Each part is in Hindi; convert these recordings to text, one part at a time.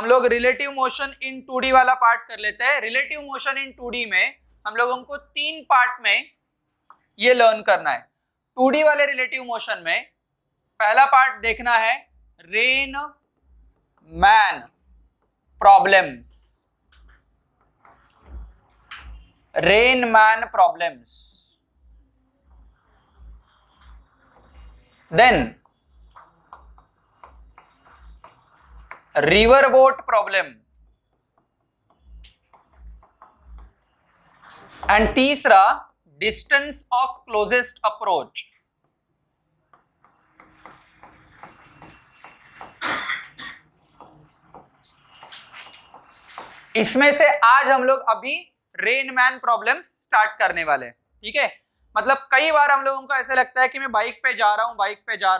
हम लोग रिलेटिव मोशन इन 2D वाला पार्ट कर लेते हैं। रिलेटिव मोशन इन 2D में हम लोगों को 3 पार्ट में ये लर्न करना है। 2D वाले रिलेटिव मोशन में पहला पार्ट देखना है rain man problems, rain man problems. Then river boat problem and तीसरा डिस्टेंस ऑफ क्लोजेस्ट अप्रोच। इसमें से आज हम लोग अभी रेन मैन प्रॉब्लम्स स्टार्ट करने वाले हैं, ठीक है। मतलब कई बार हम लोगों को ऐसे लगता है कि मैं बाइक पे जा रहा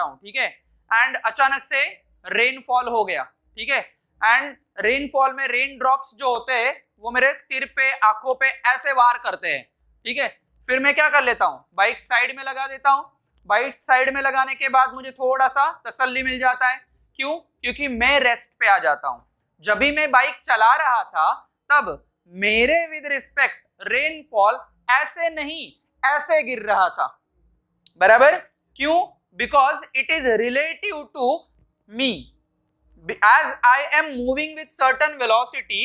हूं, ठीक है, एंड अचानक से रेनफॉल हो गया, ठीक है, एंड रेनफॉल में रेन ड्रॉप्स जो होते हैं वो मेरे सिर पे, आंखों पे ऐसे वार करते हैं, ठीक है। फिर मैं क्या कर लेता हूं, बाइक साइड में लगा देता हूं। बाइक साइड में लगाने के बाद मुझे थोड़ा सा तसल्ली मिल जाता है। क्यों? क्योंकि मैं रेस्ट पे आ जाता हूं। जब भी मैं बाइक चला रहा था तब मेरे विद रिस्पेक्ट रेनफॉल ऐसे नहीं, ऐसे गिर रहा था, बराबर। क्यों? Because it is relative to me. As I am moving with certain velocity,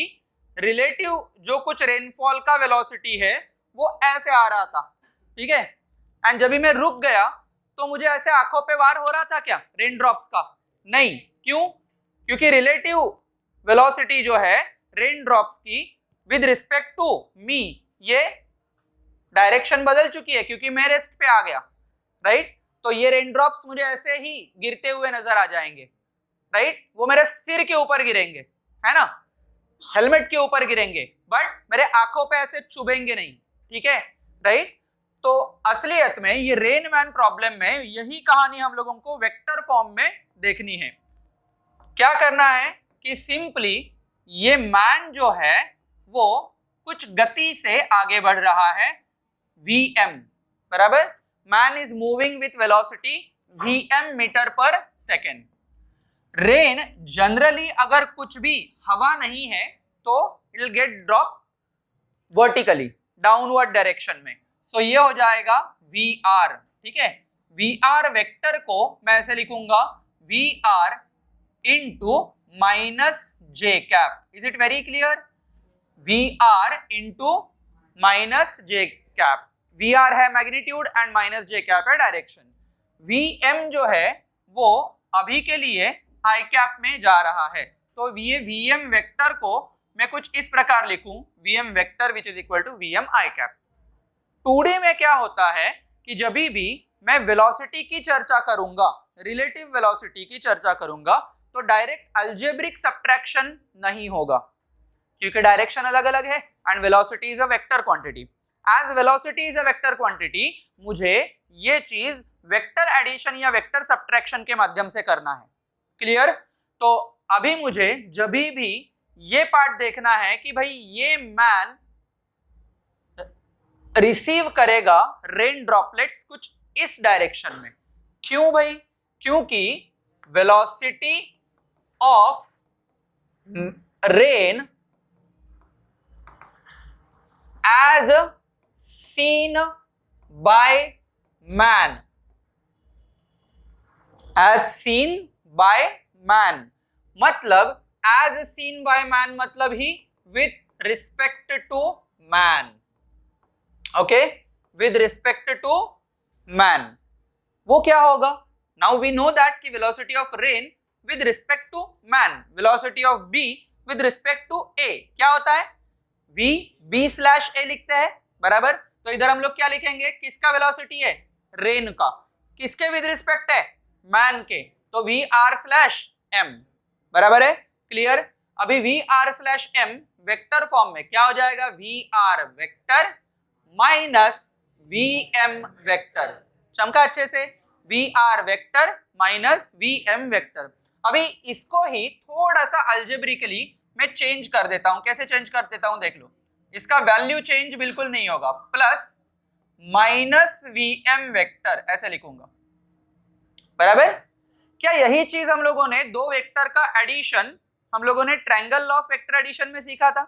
relative जो कुछ रेनफॉल का वेलोसिटी है वो ऐसे आ रहा था, ठीक है। एंड जब भी मैं रुक गया तो मुझे ऐसे आंखों पे वार हो रहा था क्या रेन ड्रॉप्स का? नहीं। क्यों? क्योंकि रिलेटिव वेलोसिटी जो है रेन ड्रॉप्स की विद रिस्पेक्ट टू मी, ये डायरेक्शन बदल चुकी है क्योंकि मैं रेस्ट पे आ गया, राइट। तो ये रेन ड्रॉप्स मुझे ऐसे ही गिरते हुए नजर आ जाएंगे, राइट। वो मेरे सिर के ऊपर गिरेंगे, है ना, हेलमेट के ऊपर गिरेंगे, बट मेरे आंखों पे ऐसे चुभेंगे नहीं, ठीक है, राइट। तो असलियत में ये रेन मैन प्रॉब्लम में यही कहानी हम लोगों को वेक्टर फॉर्म में देखनी है। क्या करना है कि सिंपली ये मैन जो है वो कुछ गति से आगे बढ़ रहा है, vm, बराबर। Man is moving with velocity vm metre पर सेकेंड। रेन जनरली अगर कुछ भी हवा नहीं है तो it will get drop vertically downward direction में। सो ये हो जाएगा vr, ठीक है। vr वेक्टर को मैं ऐसे लिखूंगा vr into minus J cap. Is it very clear? vr into minus J cap. vr है magnitude and minus J cap है डायरेक्शन। vm जो है वो अभी के लिए आई कैप में जा रहा है, तो ये vm वेक्टर को मैं कुछ इस प्रकार लिखूं, vm vector which is equal to vm I cap. 2D में क्या होता है कि जब भी मैं वेलोसिटी की चर्चा करूंगा, रिलेटिव वेलोसिटी की चर्चा करूंगा, तो डायरेक्ट अलजेब्रिक सब्ट्रैक्शन नहीं होगा क्योंकि डायरेक्शन अलग अलग है and velocity is a vector quantity. As velocity is a vector quantity, मुझे ये चीज वेक्टर एडिशन या वेक्टर सब्ट्रैक्शन के माध्यम से करना है। क्लियर? तो अभी मुझे जब भी ये पार्ट देखना है कि भाई ये मैन रिसीव करेगा रेन ड्रॉपलेट्स कुछ इस डायरेक्शन में। क्यों भाई? क्योंकि velocity of rain as seen by man, as seen by man मतलब एज सीन बाय मैन मतलब ही with respect to man, okay, with respect to man. वो क्या होगा? नाउ वी नो दैट कि velocity of rain with respect to man, velocity of B with respect to A क्या होता है? v b स्लैश ए लिखते हैं, बराबर। तो इधर हम लोग क्या लिखेंगे? किसका वेलोसिटी है? रेन का। किसके विद रिस्पेक्ट है? मैन के, तो वी आर स्लैश एम, बराबर है। क्लियर? अभी V R slash M vector form में क्या हो जाएगा? V R vector minus V M vector. चमका अच्छे से? V R vector minus V M vector. अभी इसको ही थोड़ा सा अल्जेब्रिकली मैं चेंज कर देता हूं। कैसे चेंज कर देता हूं? देख लो, इसका वैल्यू चेंज बिल्कुल नहीं होगा, plus minus V M vector ऐसे लिखूंगा, बराबर। क्या यही चीज हम लोगों ने दो वेक्टर का एडिशन हम लोगों ने triangle law of vector addition में सीखा था,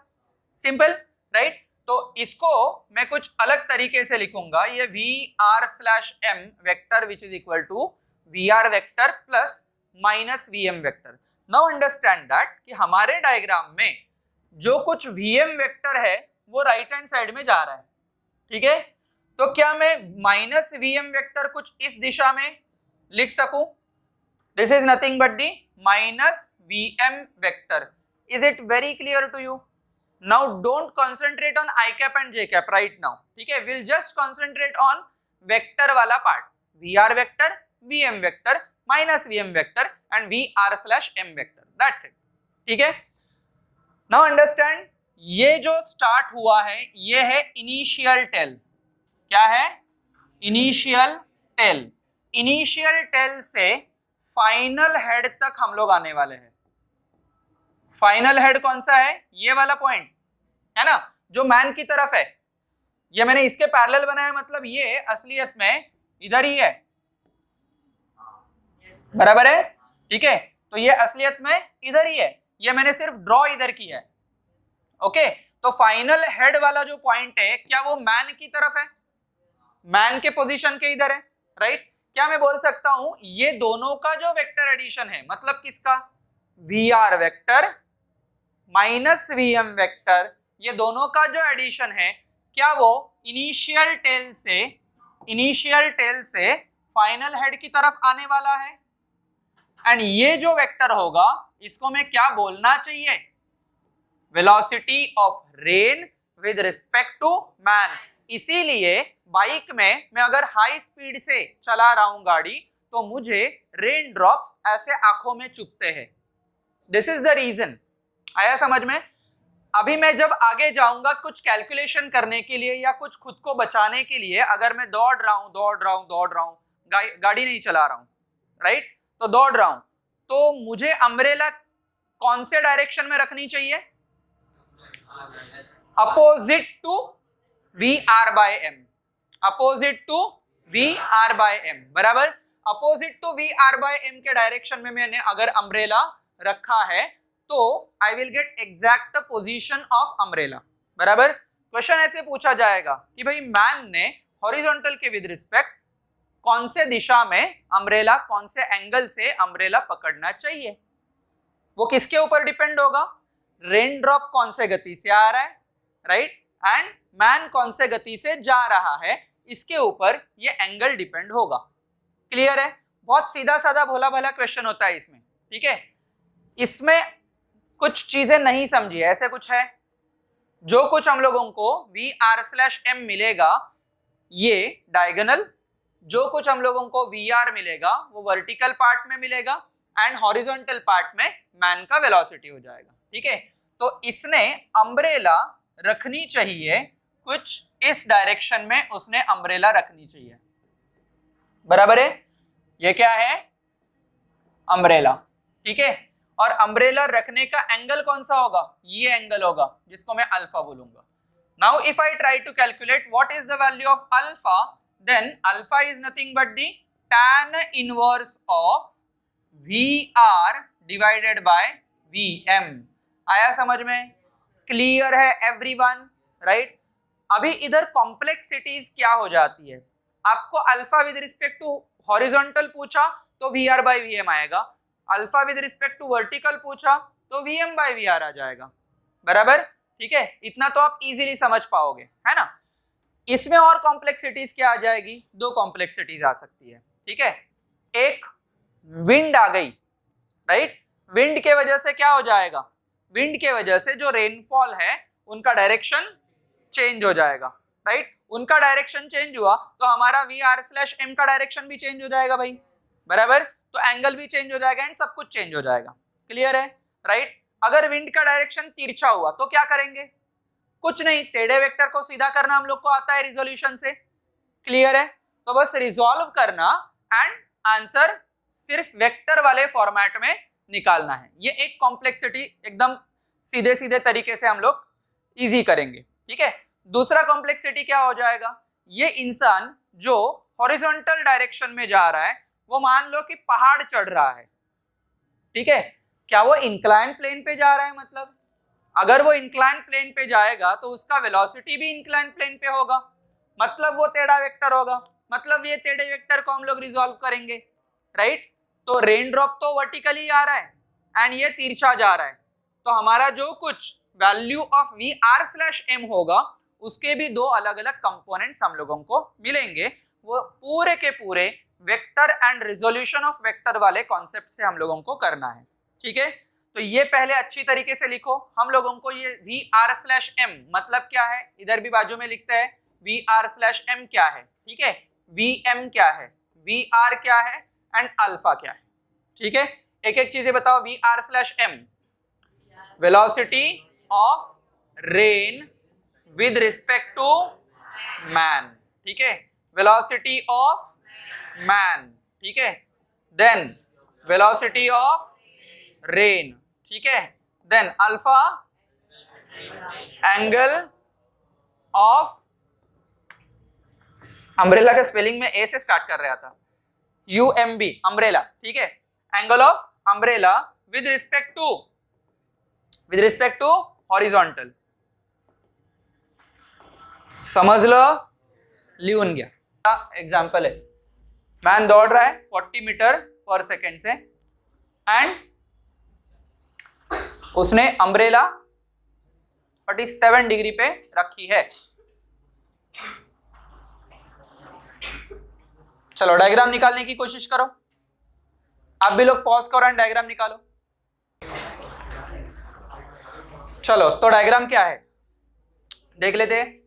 सिंपल, राइट? तो इसको मैं कुछ अलग तरीके से लिखूंगा, ये VR/m vector which is equal to VR vector plus minus VM vector. Now understand that कि हमारे डायग्राम में जो कुछ VM वेक्टर है वो राइट हैंड साइड में जा रहा है, ठीक है? तो क्या मैं माइनस VM वेक्टर कुछ इस दिशा में लिख सकूं? This is nothing but the minus VM vector. Is it very clear to you? Now don't concentrate on I cap and J cap right now, ठीक है? We'll just concentrate on vector वाला part, VR vector, VM vector, minus VM vector and VR/m vector, that's it, ठीक है? Now understand, ये जो start हुआ है ये है initial tail, क्या है? Initial tail, initial tail से final head तक हम लोग आने वाले हैं। फाइनल हेड कौन सा है? ये वाला पॉइंट है ना, जो मैन की तरफ है। ये मैंने इसके पैरेलल बनाया, मतलब ये असलियत में इधर ही है, बराबर है, ठीक है? तो ये असलियत में इधर ही है, ये मैंने सिर्फ ड्रॉ इधर किया है, ओके? तो फाइनल हेड वाला जो पॉइंट है क्या वो मैन की तरफ है? मैन के पोजीशन के इधर है, राइट? क्या मैं बोल सकता हूं ये दोनों का जो वेक्टर एडिशन है, मतलब किसका? VR vector minus VM vector, ये दोनों का जो एडिशन है क्या वो इनिशियल टेल से फाइनल हेड की तरफ आने वाला है? एंड ये जो वेक्टर होगा इसको मैं क्या बोलना चाहिए? Velocity of rain with respect to man. इसीलिए बाइक में मैं अगर हाई स्पीड से चला रहा हूं गाड़ी तो मुझे रेन ड्रॉप्स ऐसे आंखों में चुभते हैं। This is the reason. आया समझ में? अभी मैं जब आगे जाऊंगा कुछ कैलकुलेशन करने के लिए या कुछ खुद को बचाने के लिए, अगर मैं दौड़ रहा हूं, गाड़ी नहीं चला रहा हूं, राइट? तो दौड़ रहा हूं, तो मुझे अम्ब्रेला कौन से डायरेक्शन में रखनी चाहिए? Opposite to VR/m, opposite to VR/m, बराबर? अपोजिट टू VR/m के डायरेक्शन में मैंने अगर अम्ब्रेला रखा है तो I will get exact position of umbrella, बराबर? क्वेश्चन ऐसे पूछा जाएगा कि भाई मैन ने हॉरिजॉन्टल के विद रिस्पेक्ट कौन से दिशा में अम्ब्रेला, कौन से एंगल से अम्ब्रेला पकड़ना चाहिए? वो किसके ऊपर डिपेंड होगा? रेन ड्रॉप कौन से गति से आ रहा है, राइट? एंड मैन कौन से गति से जा रहा है, इसके ऊपर ये एंगल डिपेंड होगा। क्लियर है? बहुत सीधा साधा भोला भाला क्वेश्चन होता है इसमें, ठीक है? इसमें कुछ चीजें नहीं समझी, ऐसे कुछ है? जो कुछ हम लोगों को VR/m मिलेगा ये डायगोनल, जो कुछ हम लोगों को VR मिलेगा वो वर्टिकल पार्ट में मिलेगा एंड हॉरिजॉन्टल पार्ट में मैन का वेलोसिटी हो जाएगा, ठीक है? तो इसने अम्ब्रेला रखनी चाहिए कुछ इस डायरेक्शन में, उसने अम्ब्रेला रखनी चाहिए, बराबर है? ये क्या है? अम्ब्रेला, ठीक है? और अम्ब्रेला रखने का एंगल कौन सा होगा? ये एंगल होगा जिसको मैं अल्फा बोलूंगा। Now if I try to calculate what is the value of alpha, then alpha is nothing but the tan inverse of VR divided by VM। आया समझ में? क्लियर है एवरीवन, राइट? अभी इधर कॉम्प्लेक्सिटीज क्या हो जाती है? आपको alpha with respect to horizontal पूछा तो VR/VM आएगा, alpha with respect to vertical पूछा तो VM/VR आ जाएगा, बराबर? ठीक है, इतना तो आप इजीली समझ पाओगे, है ना? इसमें और कॉम्प्लेक्सिटीज क्या आ जाएगी? दो कॉम्प्लेक्सिटीज आ सकती है, ठीक है? एक विंड आ गई, राइट? विंड के वजह से क्या हो जाएगा? विंड के वजह से जो रेनफॉल है उनका डायरेक्शन चेंज हो जाएगा, राइट? उनका डायरेक्शन चेंज हुआ तो हमारा VR/m का डायरेक्शन भी चेंज हो जाएगा भाई, बराबर? तो एंगल भी चेंज हो जाएगा एंड सब कुछ चेंज हो जाएगा। क्लियर है, राइट? अगर विंड का डायरेक्शन तिरछा हुआ तो क्या करेंगे? कुछ नहीं, टेढ़े वेक्टर को सीधा करना हम लोग को आता है रिजोल्यूशन से। क्लियर है? तो बस रिजॉल्व करना एंड आंसर सिर्फ वेक्टर वाले फॉर्मेट में निकालना है। ये एक कॉम्प्लेक्सिटी एकदम सीधे सीधे तरीके से हम लोग इजी करेंगे, ठीक है? दूसरा कॉम्प्लेक्सिटी क्या हो जाएगा? ये इंसान जो हॉरिजॉन्टल डायरेक्शन में जा रहा है वो मान लो कि पहाड़ चढ़ रहा है, ठीक है? क्या वो इंक्लाइन प्लेन पे जा रहा है? मतलब अगर वो इंक्लाइन प्लेन पे जाएगा तो उसका वेलोसिटी भी इंक्लाइन प्लेन पे होगा, मतलब वो टेढ़ा वेक्टर होगा, मतलब ये टेढ़े वेक्टर को हम लोग रिजॉल्व करेंगे, राइट? तो रेन ड्रॉप तो वर्टिकली आ रहा है एंड ये तिरछा जा रहा है, तो हमारा जो कुछ value of V R slash M होगा उसके भी दो अलग अलग कंपोनेंट्स हम लोगों को मिलेंगे। वो पूरे के पूरे vector and resolution of vector वाले कॉन्सेप्ट से हम लोगों को करना है, ठीक है? तो ये पहले अच्छी तरीके से लिखो। हम लोगों को ये वी आर स्लैश एम मतलब क्या है, इधर भी बाजू में लिखते हैं वी आर स्लैश एम क्या है, ठीक है? वी एम क्या है, वी आर क्या है एंड अल्फा क्या है, ठीक है? एक एक चीजें बताओ। V R slash M velocity of rain with respect to man, ठीक है? वेलोसिटी ऑफ मैन, ठीक है? देन वेलोसिटी ऑफ रेन, ठीक है? Then alpha angle of, umbrella का स्पेलिंग में ए से स्टार्ट कर रहा था, UMB अम्ब्रेला, ठीक है? Angle of umbrella with respect to horizontal. समझ लो, लिहून घ्या। एग्जाम्पल है, मैन दौड़ रहा है 40 मीटर पर सेकेंड से एंड उसने अम्ब्रेला 47 डिग्री पे रखी है। चलो डायग्राम निकालने की कोशिश करो, आप भी लोग पॉज करो एंड डायग्राम निकालो। चलो तो डायग्राम क्या है देख लेते हैं।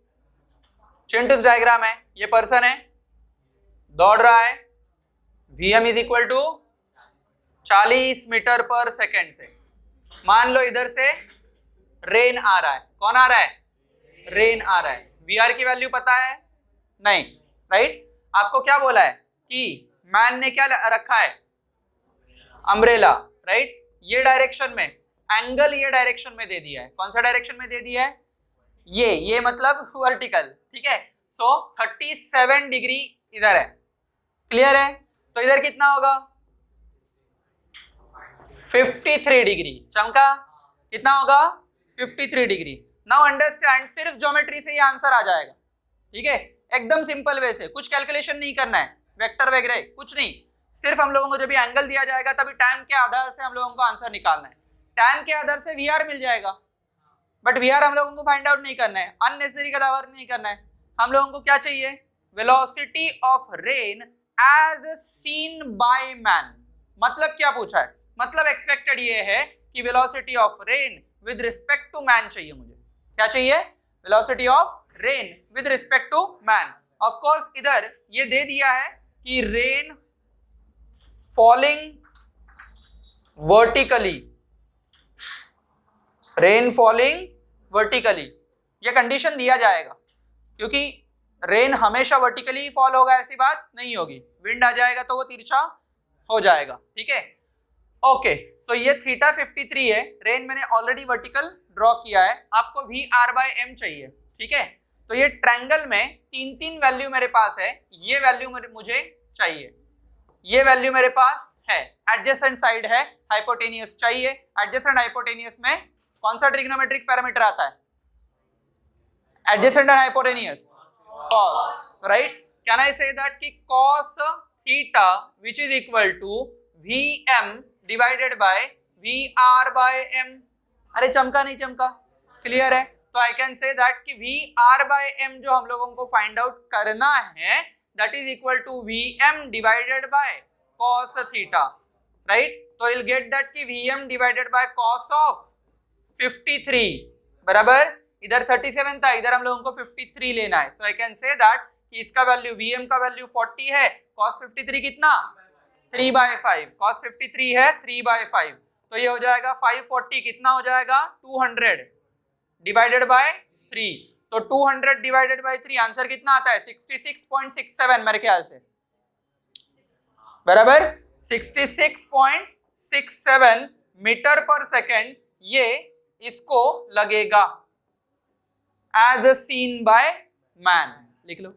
चिंटूस डायग्राम है, ये पर्सन है, दौड़ रहा है, Vm is equal to 40 metre पर सेकेंड से। मान लो इधर से रेन आ रहा है, कौन आ रहा है? रेन आ रहा है। Vr की वैल्यू पता है? नहीं, राइट? आपको क्या बोला है कि मैन ने क्या रखा है? Umbrella, right? ये डायरेक्शन में, एंगल ये डायरेक्शन में दे दिया है। कौन सा डायरेक्शन में दे दिया है? ये मतलब वर्टिकल, ठीक है? सो 37 डिग्री इधर है, क्लियर है? तो इधर कितना होगा? 53 डिग्री। चमका, कितना होगा? 53 डिग्री। नाउ अंडरस्टैंड, सिर्फ ज्योमेट्री से ये आंसर आ जाएगा, ठीक है? एकदम सिंपल वे से, कुछ कैलकुलेशन नहीं करना है, वेक्टर वगैरह कुछ नहीं। सिर्फ हम लोगों को जब भी एंगल दिया जाएगा तभी टैन के आधार से हम लोगों को आंसर निकालना है। टैन के आधार से वीआर मिल जाएगा, बट वीआर हम लोगों को फाइंड आउट नहीं करना है, अननेसेसरी का दावा नहीं करना है। हम लोगों को क्या चाहिए? Velocity of rain as seen by man. मतलब क्या पूछा है? मतलब एक्सपेक्टेड ये है कि velocity of rain with respect to man चाहिए मुझे। क्या चाहिए? Velocity of rain with respect to man. Of course इधर ये दे दिया है कि rain falling vertically, rain falling vertically, ये कंडीशन दिया जाएगा, क्योंकि रेन हमेशा वर्टिकली फॉल होगा ऐसी बात नहीं होगी। विंड आ जाएगा तो वो तिरछा हो जाएगा, ठीक है? ओके, सो ये थीटा 53 है, रेन मैंने ऑलरेडी वर्टिकल ड्रॉ किया है। आपको Vr/m चाहिए, ठीक है? तो ये ट्रायंगल में तीन वैल्यू मेरे पास है, ये वैल्यू मुझे चाहिए, ये वैल्यू मेरे पास है, एडजेसेंट साइड है, हाइपोटेनियस चाहिए। एडजेसेंट हाइपोटेनियस में कौन सा ट्रिग्नोमेट्रिक पैरामीटर आता है? Adjacent and hypotenuse cos, right? Can I say that कि cos theta which is equal to Vm divided by Vr/m। अरे चमका नहीं चमका, क्लियर है? तो आई कैन से दैट कि Vr/m जो हम लोगों को फाइंड आउट करना है that is equal to Vm divided by cos theta, right? तो you'll get that कि Vm divided by cos of 53 बराबर, इधर 37 था, इधर हम लोगों को 53 लेना है। सो आई कैन से दैट कि इसका वैल्यू Vm का वैल्यू 40 है, cos 53 कितना? 3/5। cos 53 है 3/5, तो ये हो जाएगा 540, कितना हो जाएगा? 200 डिवाइडेड बाय 3। तो 200 डिवाइडेड बाय 3 आंसर कितना आता है? 66.67 मेरे ख्याल से, बराबर 66.67 मीटर पर सेकेंड ये इसको लगेगा एज सीन बाय मैन। लिख लो।